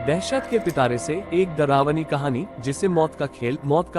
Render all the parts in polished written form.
दहशत के पिटारे से एक डरावनी कहानी जिसे मौत का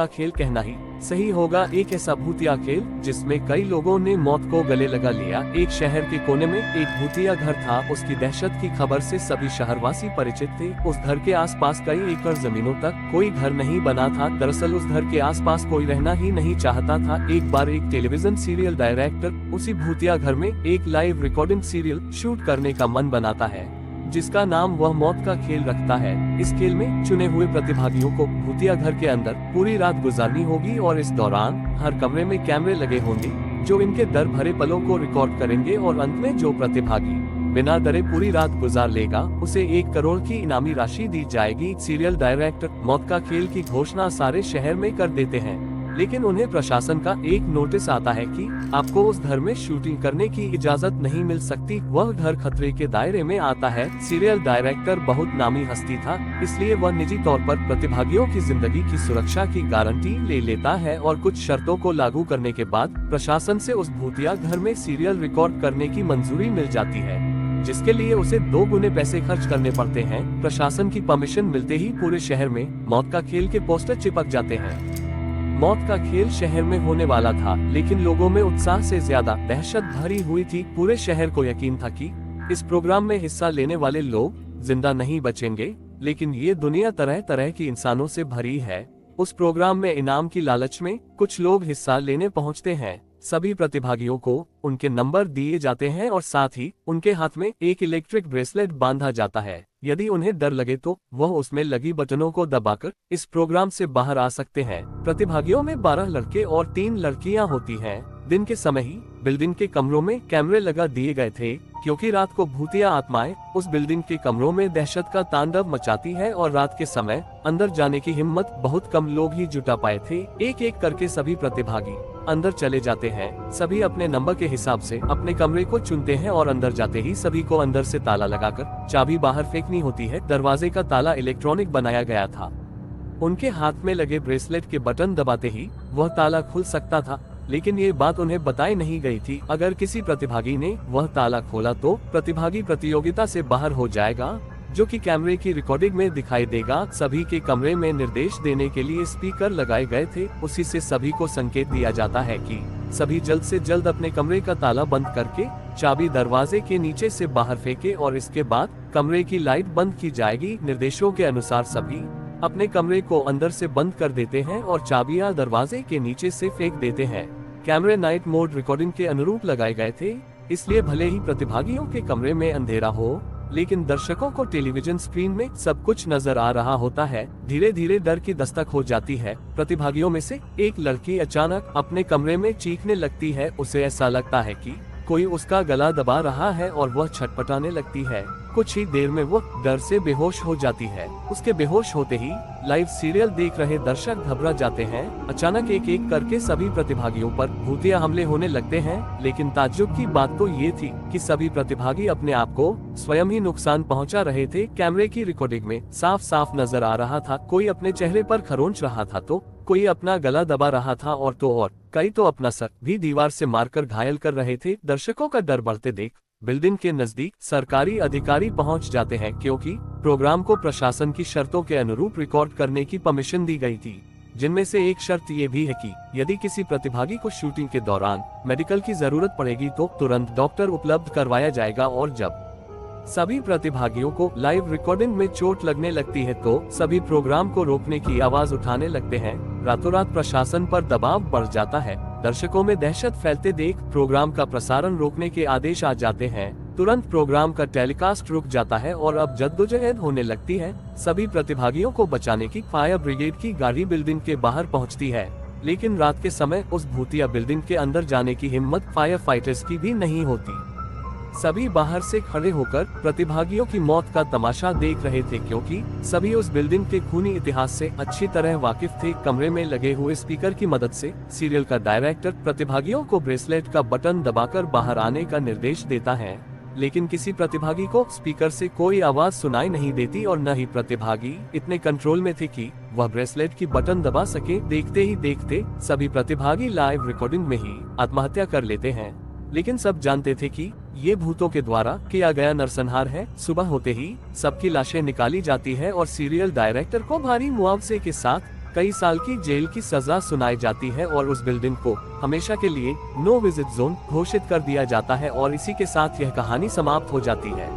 खेल कहना ही सही होगा। एक ऐसा भूतिया खेल जिसमें कई लोगों ने मौत को गले लगा लिया। एक शहर के कोने में एक भूतिया घर था। उसकी दहशत की खबर से सभी शहरवासी परिचित थे। उस घर के आसपास कई एकड़ जमीनों तक कोई घर नहीं बना था। दरअसल उस घर के आसपास कोई रहना ही नहीं चाहता था। एक बार एक टेलीविजन सीरियल डायरेक्टर उसी भूतिया घर में एक लाइव रिकॉर्डिंग सीरियल शूट करने का मन बनाता है, जिसका नाम वह मौत का खेल रखता है। इस खेल में चुने हुए प्रतिभागियों को भूतिया घर के अंदर पूरी रात गुजारनी होगी और इस दौरान हर कमरे में कैमरे लगे होंगे जो इनके डर भरे पलों को रिकॉर्ड करेंगे और अंत में जो प्रतिभागी बिना डरे पूरी रात गुजार लेगा उसे 1 करोड़ की इनामी राशि दी जाएगी। सीरियल डायरेक्टर मौत का खेल की घोषणा सारे शहर में कर देते हैं, लेकिन उन्हें प्रशासन का एक नोटिस आता है कि आपको उस घर में शूटिंग करने की इजाजत नहीं मिल सकती। वह घर खतरे के दायरे में आता है। सीरियल डायरेक्टर बहुत नामी हस्ती था, इसलिए वह निजी तौर पर प्रतिभागियों की जिंदगी की सुरक्षा की गारंटी ले लेता है और कुछ शर्तों को लागू करने के बाद प्रशासन से उस भूतिया घर में सीरियल रिकॉर्ड करने की मंजूरी मिल जाती है, जिसके लिए उसे 2 गुने पैसे खर्च करने पड़ते हैं। प्रशासन की परमिशन मिलते ही पूरे शहर में मौत का खेल के पोस्टर चिपक जाते हैं। मौत का खेल शहर में होने वाला था, लेकिन लोगों में उत्साह से ज्यादा दहशत भरी हुई थी। पूरे शहर को यकीन था कि इस प्रोग्राम में हिस्सा लेने वाले लोग जिंदा नहीं बचेंगे, लेकिन ये दुनिया तरह तरह की इंसानों से भरी है। उस प्रोग्राम में इनाम की लालच में कुछ लोग हिस्सा लेने पहुंचते हैं। सभी प्रतिभागियों को उनके नंबर दिए जाते हैं और साथ ही उनके हाथ में एक इलेक्ट्रिक ब्रेसलेट बांधा जाता है। यदि उन्हें डर लगे तो वह उसमें लगी बटनों को दबाकर इस प्रोग्राम से बाहर आ सकते हैं। प्रतिभागियों में 12 लड़के और 3 लड़कियां होती हैं। दिन के समय ही बिल्डिंग के कमरों में कैमरे लगा दिए गए थे, क्योंकि रात को भूतिया आत्माएं उस बिल्डिंग के कमरों में दहशत का तांडव मचाती है और रात के समय अंदर जाने की हिम्मत बहुत कम लोग ही जुटा पाए थे। एक एक करके सभी प्रतिभागी अंदर चले जाते हैं। सभी अपने नंबर के हिसाब से अपने कमरे को चुनते हैं और अंदर जाते ही सभी को अंदर से ताला लगाकर चाबी बाहर फेंकनी होती है। दरवाजे का ताला इलेक्ट्रॉनिक बनाया गया था। उनके हाथ में लगे ब्रेसलेट के बटन दबाते ही वह ताला खुल सकता था, लेकिन ये बात उन्हें बताई नहीं गई थी। अगर किसी प्रतिभागी ने वह ताला खोला तो प्रतिभागी प्रतियोगिता से बाहर हो जाएगा, जो कि कैमरे की रिकॉर्डिंग में दिखाई देगा। सभी के कमरे में निर्देश देने के लिए स्पीकर लगाए गए थे। उसी से सभी को संकेत दिया जाता है कि सभी जल्द से जल्द अपने कमरे का ताला बंद करके चाबी दरवाजे के नीचे से बाहर फेंके और इसके बाद कमरे की लाइट बंद की जाएगी। निर्देशों के अनुसार सभी अपने कमरे को अंदर से बंद कर देते हैं और चाबियां दरवाजे के नीचे से फेंक देते हैं। कैमरे नाइट मोड रिकॉर्डिंग के अनुरूप लगाए गए थे, इसलिए भले ही प्रतिभागियों के कमरे में अंधेरा हो, लेकिन दर्शकों को टेलीविजन स्क्रीन में सब कुछ नजर आ रहा होता है। धीरे धीरे डर की दस्तक हो जाती है। प्रतिभागियों में से एक लड़की अचानक अपने कमरे में चीखने लगती है। उसे ऐसा लगता है कि कोई उसका गला दबा रहा है और वह छटपटाने लगती है। कुछ ही देर में वो डर से बेहोश हो जाती है। उसके बेहोश होते ही लाइव सीरियल देख रहे दर्शक घबरा जाते हैं। अचानक एक एक करके सभी प्रतिभागियों पर भूतिया हमले होने लगते हैं, लेकिन ताज्जुब की बात तो ये थी कि सभी प्रतिभागी अपने आप को स्वयं ही नुकसान पहुंचा रहे थे। कैमरे की रिकॉर्डिंग में साफ साफ नजर आ रहा था, कोई अपने चेहरे पर खरोंच रहा था तो कोई अपना गला दबा रहा था और कई तो अपना सर भी दीवार से मारकर घायल कर रहे थे। दर्शकों का डर बढ़ते देख बिल्डिंग के नजदीक सरकारी अधिकारी पहुंच जाते हैं, क्योंकि प्रोग्राम को प्रशासन की शर्तों के अनुरूप रिकॉर्ड करने की परमिशन दी गई थी, जिनमें से एक शर्त ये भी है कि यदि किसी प्रतिभागी को शूटिंग के दौरान मेडिकल की जरूरत पड़ेगी तो तुरंत डॉक्टर उपलब्ध करवाया जाएगा। और जब सभी प्रतिभागियों को लाइव रिकॉर्डिंग में चोट लगने लगती है तो सभी प्रोग्राम को रोकने की आवाज उठाने लगते हैं। रातों रात प्रशासन पर दबाव बढ़ जाता है। दर्शकों में दहशत फैलते देख प्रोग्राम का प्रसारण रोकने के आदेश आ जाते हैं। तुरंत प्रोग्राम का टेलीकास्ट रुक जाता है और अब जद्दोजहद होने लगती है। सभी प्रतिभागियों को बचाने की फायर ब्रिगेड की गाड़ी बिल्डिंग के बाहर पहुंचती है, लेकिन रात के समय उस भूतिया बिल्डिंग के अंदर जाने की हिम्मत फायर फाइटर्स की भी नहीं होती। सभी बाहर से खड़े होकर प्रतिभागियों की मौत का तमाशा देख रहे थे, क्योंकि सभी उस बिल्डिंग के खूनी इतिहास से अच्छी तरह वाकिफ थे। कमरे में लगे हुए स्पीकर की मदद से सीरियल का डायरेक्टर प्रतिभागियों को ब्रेसलेट का बटन दबाकर बाहर आने का निर्देश देता है, लेकिन किसी प्रतिभागी को स्पीकर से कोई आवाज सुनाई नहीं देती और न ही प्रतिभागी इतने कंट्रोल में थे कि वह ब्रेसलेट की बटन दबा सके। देखते ही देखते सभी प्रतिभागी लाइव रिकॉर्डिंग में ही आत्महत्या कर लेते हैं, लेकिन सब जानते थे कि ये भूतों के द्वारा किया गया नरसंहार है। सुबह होते ही सबकी लाशें निकाली जाती है और सीरियल डायरेक्टर को भारी मुआवजे के साथ कई साल की जेल की सजा सुनाई जाती है और उस बिल्डिंग को हमेशा के लिए नो विजिट जोन घोषित कर दिया जाता है और इसी के साथ यह कहानी समाप्त हो जाती है।